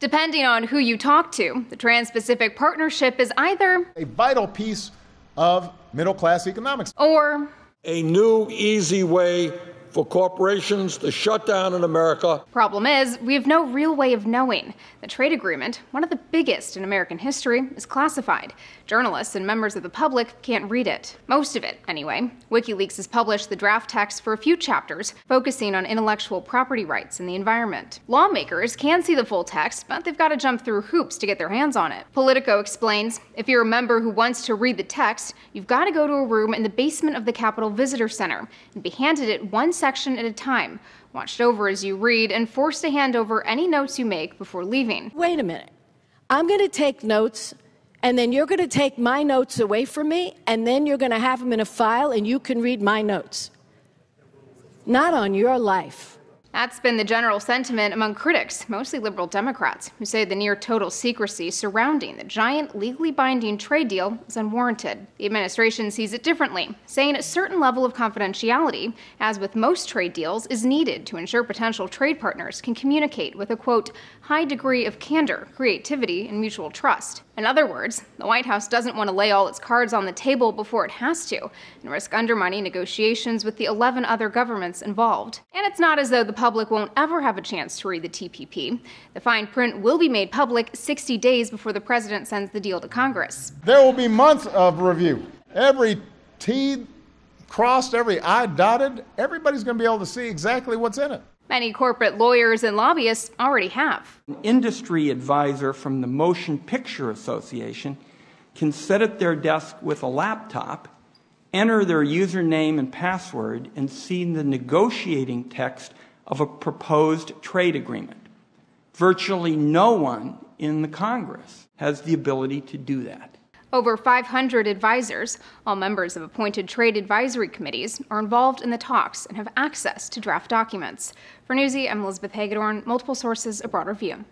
Depending on who you talk to, the Trans-Pacific Partnership is either a vital piece of middle-class economics or a new, easy way for corporations to shut down in America. Problem is, we have no real way of knowing. The trade agreement, one of the biggest in American history, is classified. Journalists and members of the public can't read it. Most of it, anyway. WikiLeaks has published the draft text for a few chapters, focusing on intellectual property rights and the environment. Lawmakers can see the full text, but they've got to jump through hoops to get their hands on it. Politico explains, if you're a member who wants to read the text, you've got to go to a room in the basement of the Capitol Visitor Center and be handed it one section at a time, watched over as you read, and forced to hand over any notes you make before leaving. Wait a minute. I'm going to take notes, and then you're going to take my notes away from me, and then you're going to have them in a file, and you can read my notes. Not on your life. That's been the general sentiment among critics, mostly liberal Democrats, who say the near-total secrecy surrounding the giant, legally binding trade deal is unwarranted. The administration sees it differently, saying a certain level of confidentiality, as with most trade deals, is needed to ensure potential trade partners can communicate with a, quote, high degree of candor, creativity, and mutual trust. In other words, the White House doesn't want to lay all its cards on the table before it has to, and risk undermining negotiations with the 11 other governments involved. And it's not as though the public won't ever have a chance to read the TPP. The fine print will be made public 60 days before the president sends the deal to Congress. There will be months of review. Every T crossed, every I dotted, everybody's going to be able to see exactly what's in it. Many corporate lawyers and lobbyists already have. An industry advisor from the Motion Picture Association can sit at their desk with a laptop, enter their username and password, and see the negotiating text of a proposed trade agreement. Virtually no one in the Congress has the ability to do that. Over 500 advisors, all members of appointed trade advisory committees, are involved in the talks and have access to draft documents. For Newsy, I'm Elizabeth Hagedorn, multiple sources, a broader view.